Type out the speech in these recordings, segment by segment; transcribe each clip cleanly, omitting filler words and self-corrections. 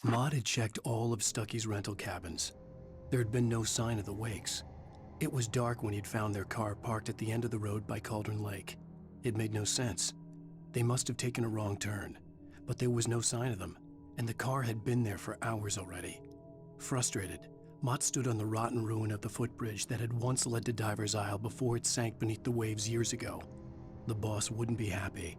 Maud had checked all of Stucky's rental cabins. There had been no sign of the Wakes. It was dark when he'd found their car parked at the end of the road by Cauldron Lake. It made no sense. They must have taken a wrong turn, but there was no sign of them, and the car had been there for hours already. Frustrated, Mott stood on the rotten ruin of the footbridge that had once led to Diver's Isle before it sank beneath the waves years ago. The boss wouldn't be happy.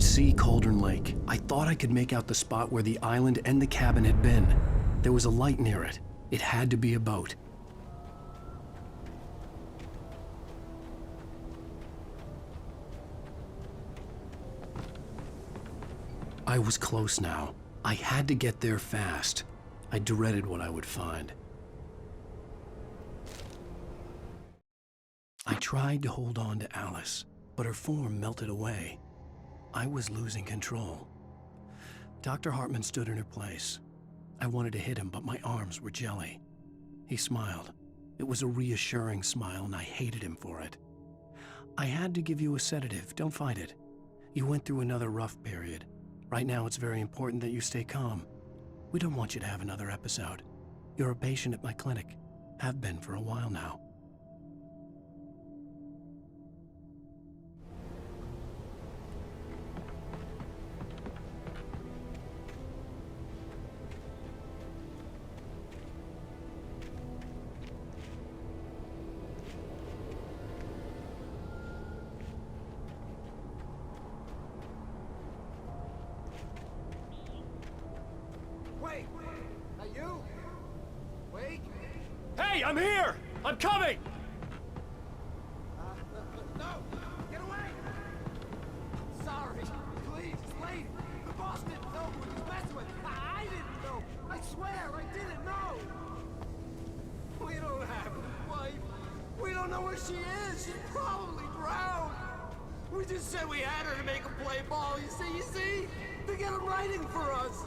see Cauldron Lake. I thought I could make out the spot where the island and the cabin had been. There was a light near it. It had to be a boat. I was close now. I had to get there fast. I dreaded what I would find. I tried to hold on to Alice, but her form melted away. I was losing control. Dr. Hartman stood in her place. I wanted to hit him, but my arms were jelly. He smiled. It was a reassuring smile, and I hated him for it. I had to give you a sedative. Don't fight it. You went through another rough period. Right now, it's very important that you stay calm. We don't want you to have another episode. You're a patient at my clinic. Have been for a while now. Wait! Are you? Wake? Hey, I'm here! I'm coming! No! Get away! Sorry. Please, it's late. The boss didn't know who he was messing with. I didn't know. I swear, I didn't know. We don't have a wife. We don't know where she is. She's probably drowned. We just said we had her to make a play ball. You see? To get him writing for us.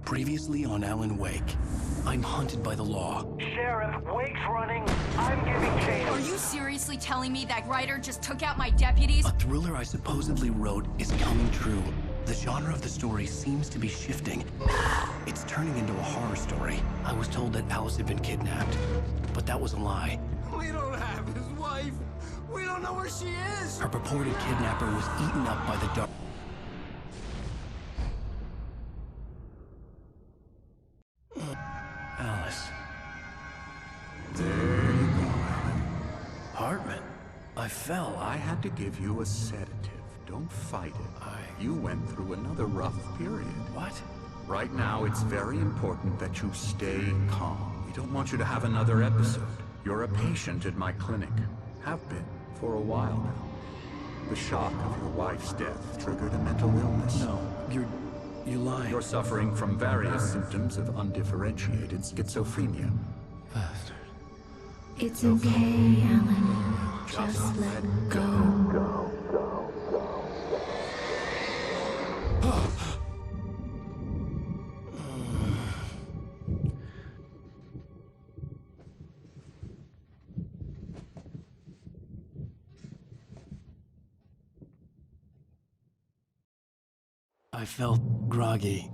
Previously on Alan Wake, I'm hunted by the law. Sheriff, Wake's running. I'm giving chase. Are you seriously telling me that writer just took out my deputies? A thriller I supposedly wrote is coming true. The genre of the story seems to be shifting. It's turning into a horror story. I was told that Alice had been kidnapped, but that was a lie. We don't have his wife. We don't know where she is. Her purported kidnapper was eaten up by the dark. Alice. There you go, Alan. Hartman. I fell. I had to give you a sedative. Don't fight it. You went through another rough period. What? Right now, it's very important that you stay calm. We don't want you to have another episode. You're a patient at my clinic. Have been for a while now. The shock of your wife's death triggered a mental illness. No, you're lying. You're suffering from various symptoms of undifferentiated schizophrenia. Bastard. It's okay, Alan. Just let go. I felt groggy.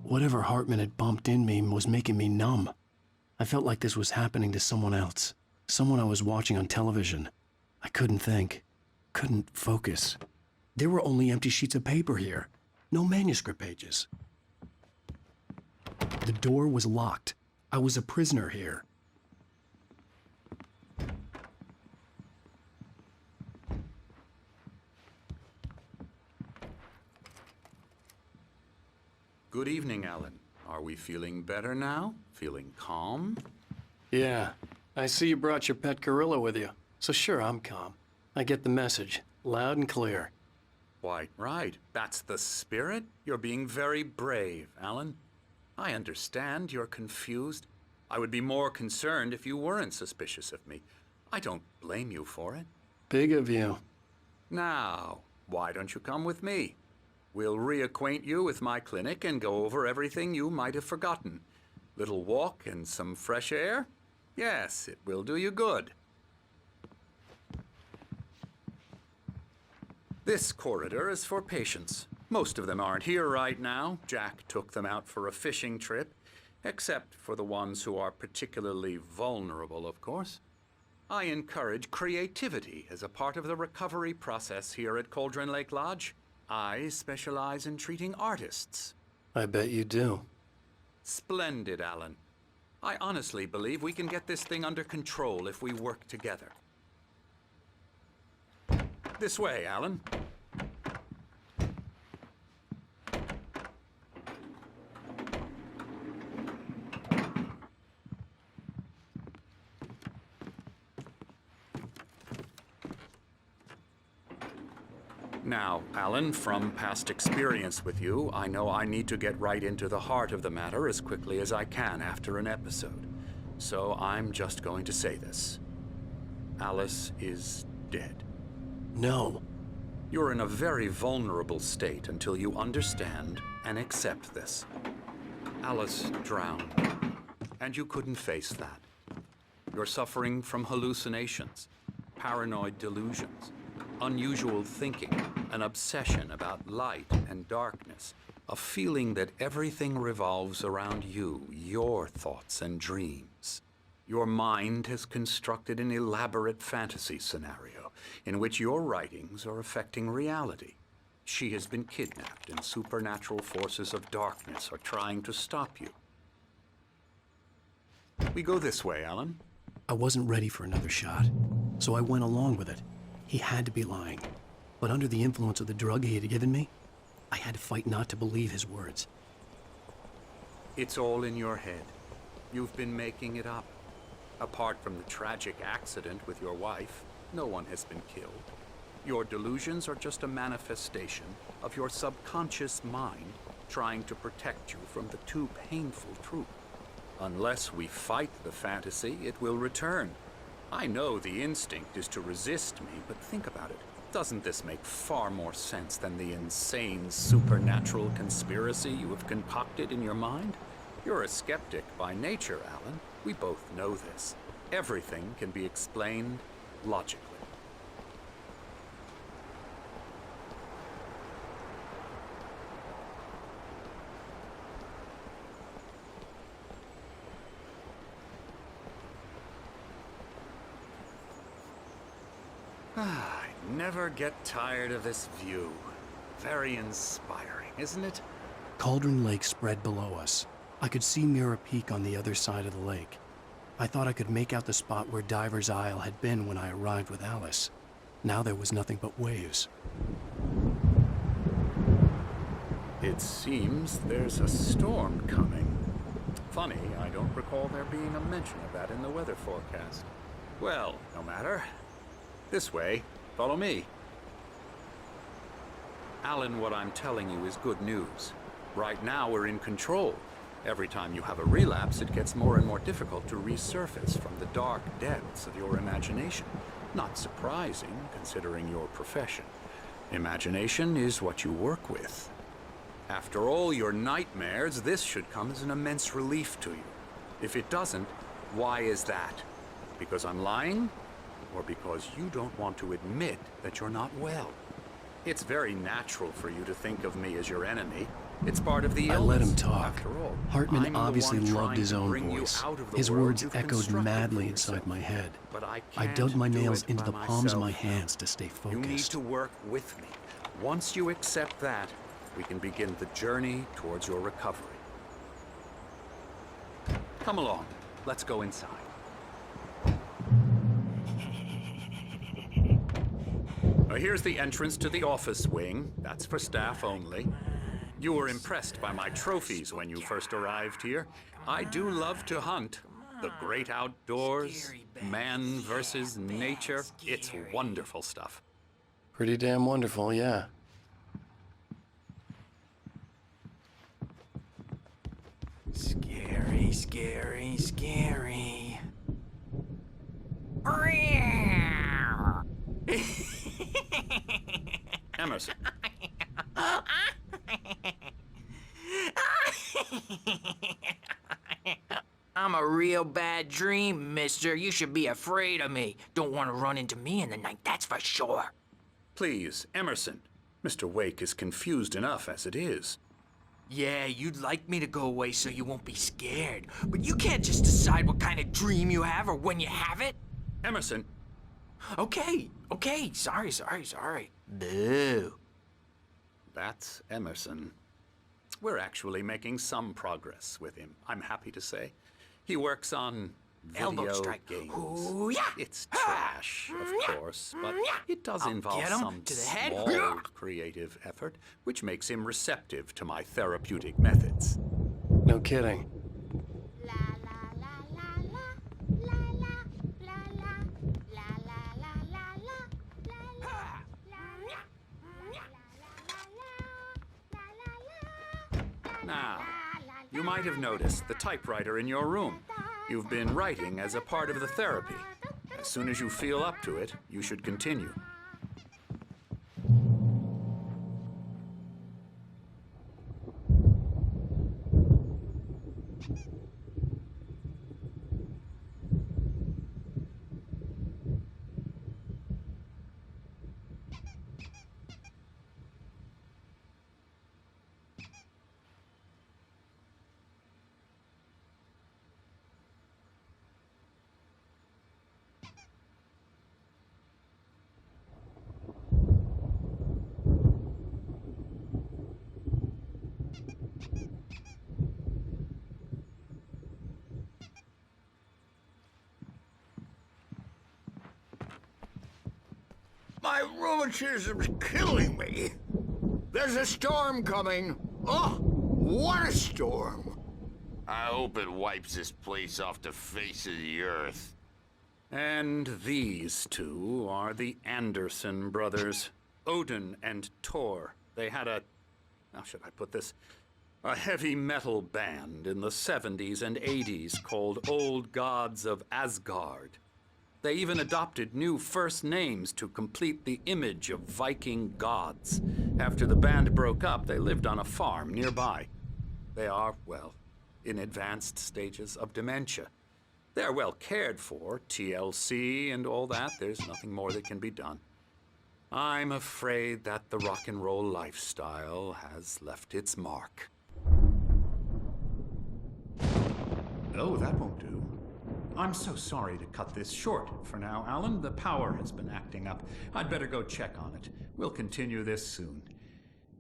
Whatever Hartman had bumped in me was making me numb. I felt like this was happening to someone else. Someone I was watching on television. I couldn't think. Couldn't focus. There were only empty sheets of paper here. No manuscript pages. The door was locked. I was a prisoner here. Good evening, Alan. Are we feeling better now? Feeling calm? Yeah, I see you brought your pet gorilla with you. So sure, I'm calm. I get the message, loud and clear. Quite right. That's the spirit. You're being very brave, Alan. I understand you're confused. I would be more concerned if you weren't suspicious of me. I don't blame you for it. Big of you. Now, why don't you come with me? We'll reacquaint you with my clinic and go over everything you might have forgotten. Little walk and some fresh air? Yes, it will do you good. This corridor is for patients. Most of them aren't here right now. Jack took them out for a fishing trip, except for the ones who are particularly vulnerable, of course. I encourage creativity as a part of the recovery process here at Cauldron Lake Lodge. I specialize in treating artists. I bet you do. Splendid, Alan. I honestly believe we can get this thing under control if we work together. This way, Alan. Now, Alan, from past experience with you, I know I need to get right into the heart of the matter as quickly as I can after an episode. So I'm just going to say this. Alice is dead. No. You're in a very vulnerable state until you understand and accept this. Alice drowned, and you couldn't face that. You're suffering from hallucinations, paranoid delusions, unusual thinking, an obsession about light and darkness, a feeling that everything revolves around you, your thoughts and dreams. Your mind has constructed an elaborate fantasy scenario in which your writings are affecting reality. She has been kidnapped and supernatural forces of darkness are trying to stop you. We go this way, Alan. I wasn't ready for another shot, so I went along with it. He had to be lying. But under the influence of the drug he had given me, I had to fight not to believe his words. It's all in your head. You've been making it up. Apart from the tragic accident with your wife, no one has been killed. Your delusions are just a manifestation of your subconscious mind trying to protect you from the too painful truth. Unless we fight the fantasy, it will return. I know the instinct is to resist me, but think about it. Doesn't this make far more sense than the insane supernatural conspiracy you have concocted in your mind? You're a skeptic by nature, Alan. We both know this. Everything can be explained logically. I never get tired of this view. Very inspiring, isn't it? Cauldron Lake spread below us. I could see Mirror Peak on the other side of the lake. I thought I could make out the spot where Diver's Isle had been when I arrived with Alice. Now there was nothing but waves. It seems there's a storm coming. Funny, I don't recall there being a mention of that in the weather forecast. Well, no matter. This way. Follow me. Alan, what I'm telling you is good news. Right now, we're in control. Every time you have a relapse, it gets more and more difficult to resurface from the dark depths of your imagination. Not surprising, considering your profession. Imagination is what you work with. After all your nightmares, this should come as an immense relief to you. If it doesn't, why is that? Because I'm lying? Or because you don't want to admit that you're not well? It's very natural for you to think of me as your enemy. It's part of the illness. I let him talk. After all, Hartman I'm the obviously one loved trying his to own bring you voice. out of the His world words you've echoed constructed madly for inside yourself. my head. But I I can't dug my do nails it into by the palms of my myself. hands to stay You need focused. to work with me. Once you accept that, we can begin the journey towards your recovery. Come along. Let's go inside. Here's the entrance to the office wing. That's for staff only. You were impressed by my trophies when you first arrived here. I do love to hunt. The great outdoors, man versus nature. It's wonderful stuff. Pretty damn wonderful, yeah. Scary, scary, scary. Emerson. I'm a real bad dream, mister. You should be afraid of me. Don't want to run into me in the night, that's for sure. Please, Emerson. Mr. Wake is confused enough as it is. Yeah, you'd like me to go away so you won't be scared. But you can't just decide what kind of dream you have or when you have it. Emerson. Okay. Sorry. Boo. That's Emerson. We're actually making some progress with him, I'm happy to say. He works on Elbow video strike. games. Ooh, yeah. It's trash, of course, but it does involve get him some to the head. small creative effort, which makes him receptive to my therapeutic methods. No kidding. Now, you might have noticed the typewriter in your room. You've been writing as a part of the therapy. As soon as you feel up to it, you should continue. My rheumatism's killing me. There's a storm coming. Oh, what a storm. I hope it wipes this place off the face of the earth. And these two are the Anderson brothers, Odin and Tor. They had how should I put this? A heavy metal band in the 70s and 80s called Old Gods of Asgard. They even adopted new first names to complete the image of Viking gods. After the band broke up, they lived on a farm nearby. They are, well, in advanced stages of dementia. They're well cared for, TLC and all that. There's nothing more that can be done. I'm afraid that the rock and roll lifestyle has left its mark. Oh, that won't do. I'm so sorry to cut this short for now, Alan. The power has been acting up. I'd better go check on it. We'll continue this soon.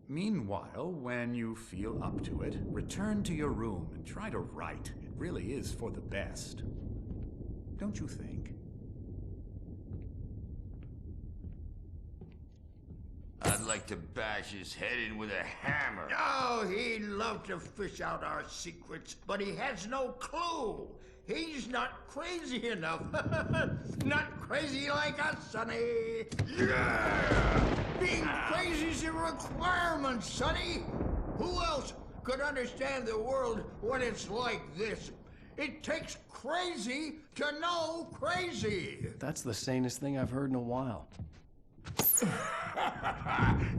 Meanwhile, when you feel up to it, return to your room and try to write. It really is for the best. Don't you think? I'd like to bash his head in with a hammer. Oh, he'd love to fish out our secrets, but he has no clue. He's not crazy enough. Not crazy like us, Sonny. Yeah! Being crazy's a requirement, Sonny. Who else could understand the world when it's like this? It takes crazy to know crazy. That's the sanest thing I've heard in a while.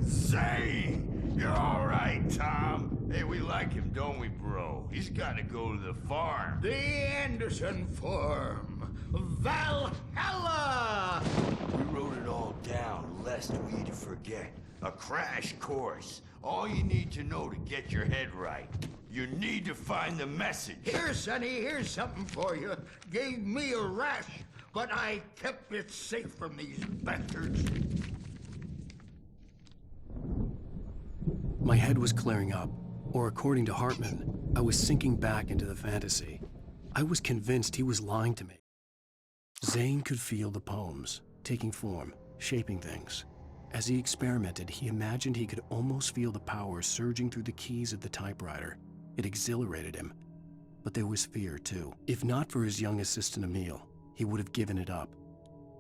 Say, you're all right, Tom. Hey, we like him, don't we, bro? He's got to go to the farm. The Anderson Farm. Valhalla! We wrote it all down, lest we forget. A crash course. All you need to know to get your head right. You need to find the message. Here, Sonny, here's something for you. Gave me a rash, but I kept it safe from these bastards. My head was clearing up, or according to Hartman, I was sinking back into the fantasy. I was convinced he was lying to me. Zane could feel the poems, taking form, shaping things. As he experimented, he imagined he could almost feel the power surging through the keys of the typewriter. It exhilarated him. But there was fear, too. If not for his young assistant Emil, he would have given it up.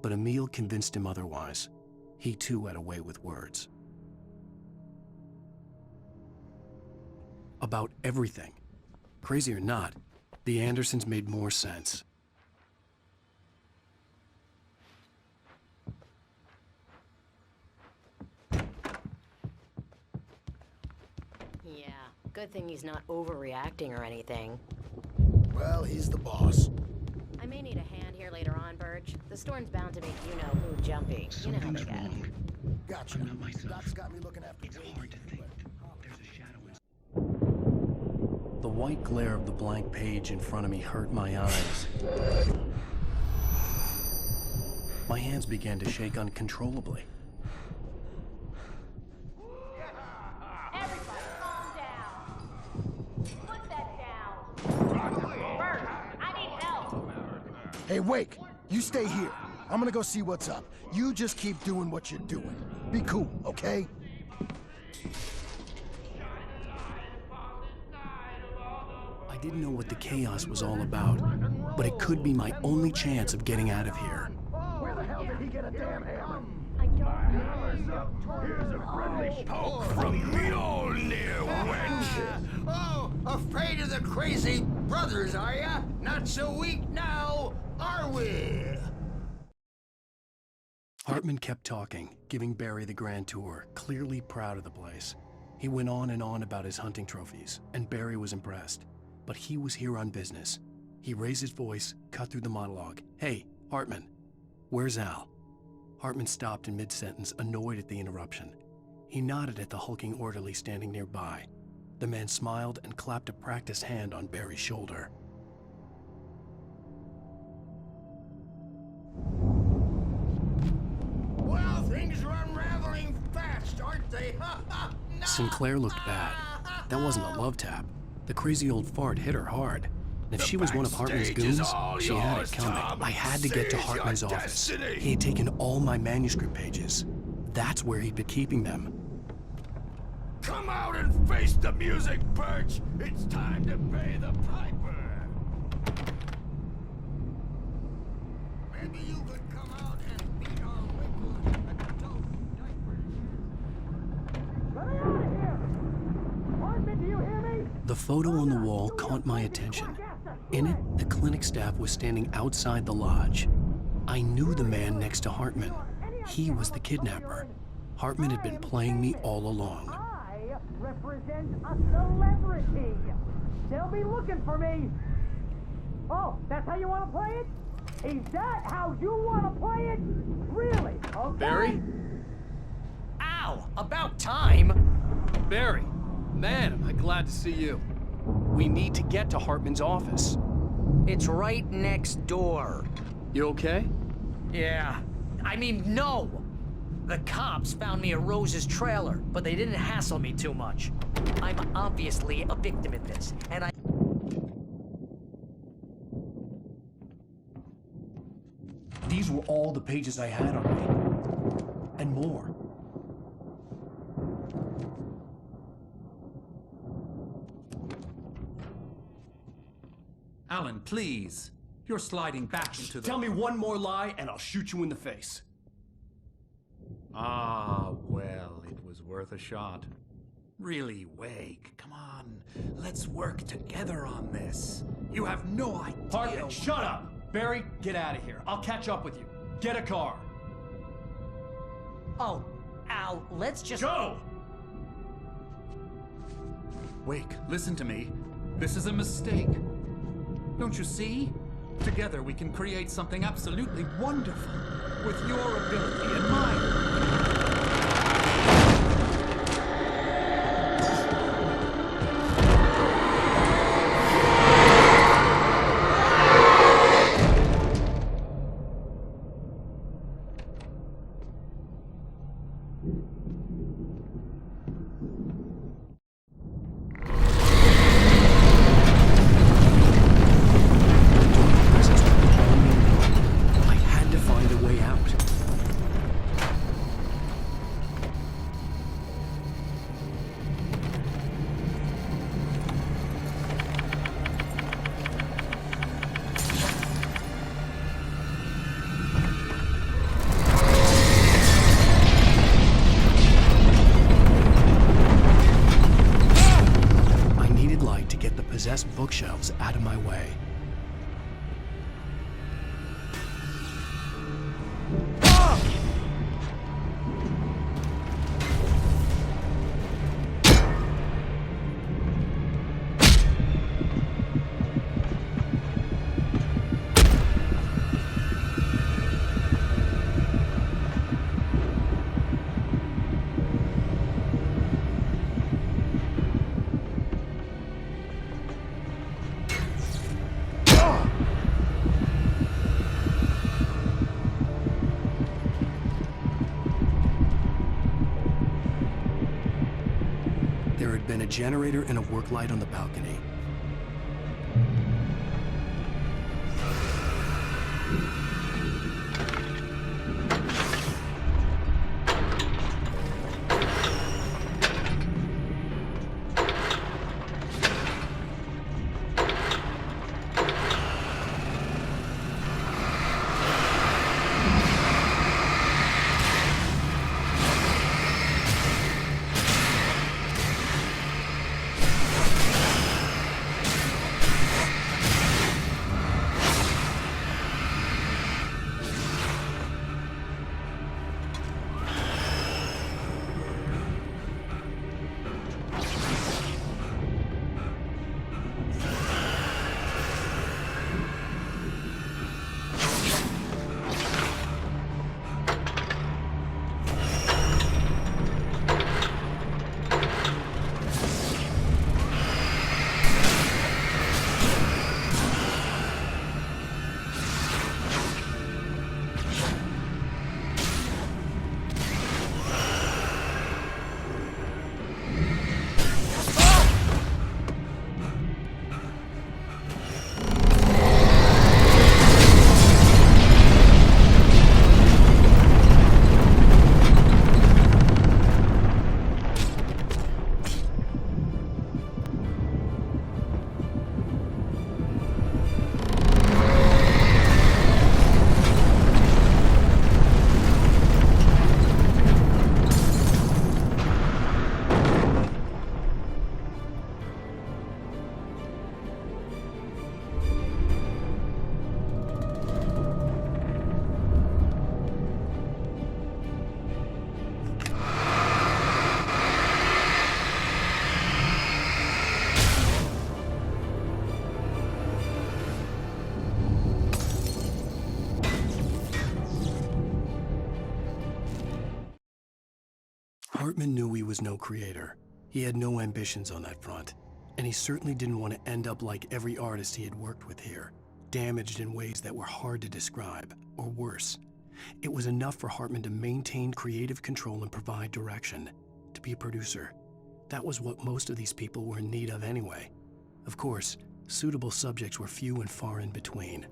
But Emil convinced him otherwise. He too had a way with words. About everything. Crazy or not, the Andersons made more sense. Yeah, good thing he's not overreacting or anything. Well, he's the boss. I may need a hand here later on, Birch. The storm's bound to make you-know-who jumpy. You know how they get. Gotcha. Doc's got me looking after It's hard to think. There's a shadow in... The white glare of the blank page in front of me hurt my eyes. My hands began to shake uncontrollably. Everybody, calm down. Put that down. Birch, I need help. Hey, Wake, you stay here. I'm gonna go see what's up. You just keep doing what you're doing. Be cool, okay? I didn't know what the chaos was all about, but it could be my only chance of getting out of here. Where the hell did he get a damn hammer? I don't know. Here's a friendly poke from the old near wench. Oh, afraid of the crazy brothers, are ya? Not so weak now, are we? Hartman kept talking, giving Barry the grand tour, clearly proud of the place. He went on and on about his hunting trophies, and Barry was impressed. But he was here on business. He raised his voice, cut through the monologue. Hey, Hartman, where's Al? Hartman stopped in mid-sentence, annoyed at the interruption. He nodded at the hulking orderly standing nearby. The man smiled and clapped a practiced hand on Barry's shoulder. Well, things are unraveling fast, aren't they? Sinclair looked bad. That wasn't a love tap. The crazy old fart hit her hard. And if she was one of Hartman's goons, she had it coming. I had to get to Hartman's office. He had taken all my manuscript pages. That's where he'd been keeping them. Come out and face the music, Birch. It's time to pay the piper. Maybe you could come out and beat our wicked adult diapers. Let me out of here! Hartman, do you hear me? The photo on the wall caught my attention. In it, the clinic staff was standing outside the lodge. I knew the man next to Hartman. He was the kidnapper. Hartman had been playing me all along. I represent a celebrity. They'll be looking for me. Oh, that's how you want to play it? Is that how you want to play it? Really? Okay. Barry? Ow! About time! Barry! Man, am I glad to see you. We need to get to Hartman's office. It's right next door. You okay? Yeah. I mean, no! The cops found me at Rose's trailer, but they didn't hassle me too much. I'm obviously a victim in this, and I... These were all the pages I had on me. And more. Alan, please. You're sliding back into the... Tell me one more lie and I'll shoot you in the face. Ah, well, it was worth a shot. Really, Wake, come on. Let's work together on this. You have no idea... Hartman, shut up! Barry, get out of here. I'll catch up with you. Get a car. Oh, Al, let's just... Go! Wake, listen to me. This is a mistake. Don't you see? Together we can create something absolutely wonderful. With your ability and mine. There had been a generator and a work light on the balcony. Hartman knew he was no creator. He had no ambitions on that front. And he certainly didn't want to end up like every artist he had worked with here, damaged in ways that were hard to describe, or worse. It was enough for Hartman to maintain creative control and provide direction, to be a producer. That was what most of these people were in need of anyway. Of course, suitable subjects were few and far in between.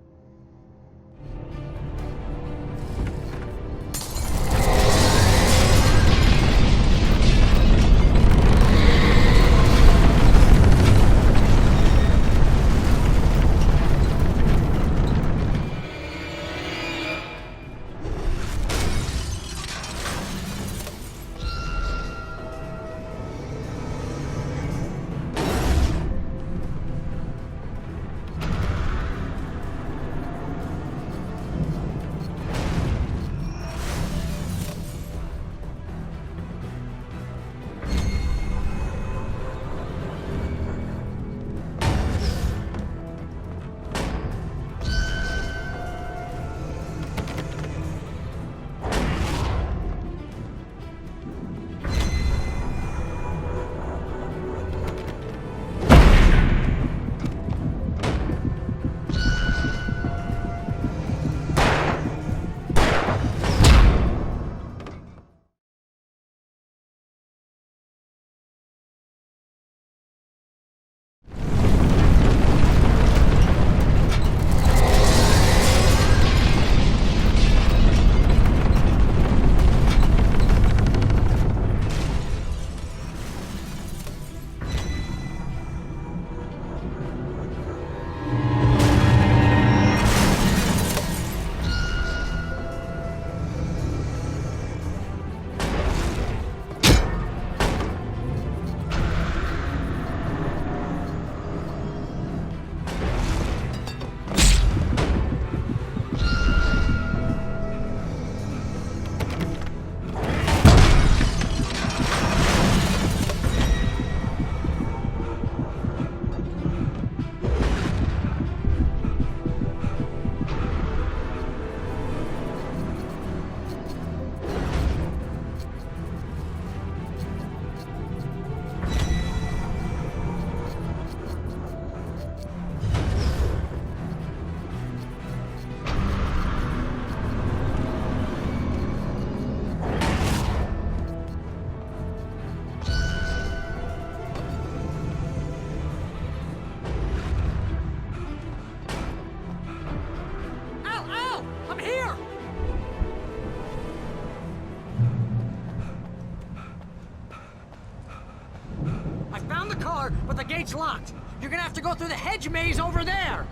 car, but the gate's locked. You're gonna have to go through the hedge maze over there.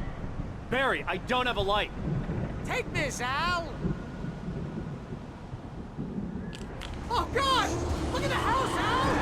Barry, I don't have a light. Take this, Al. Oh, God! Look at the house, Al!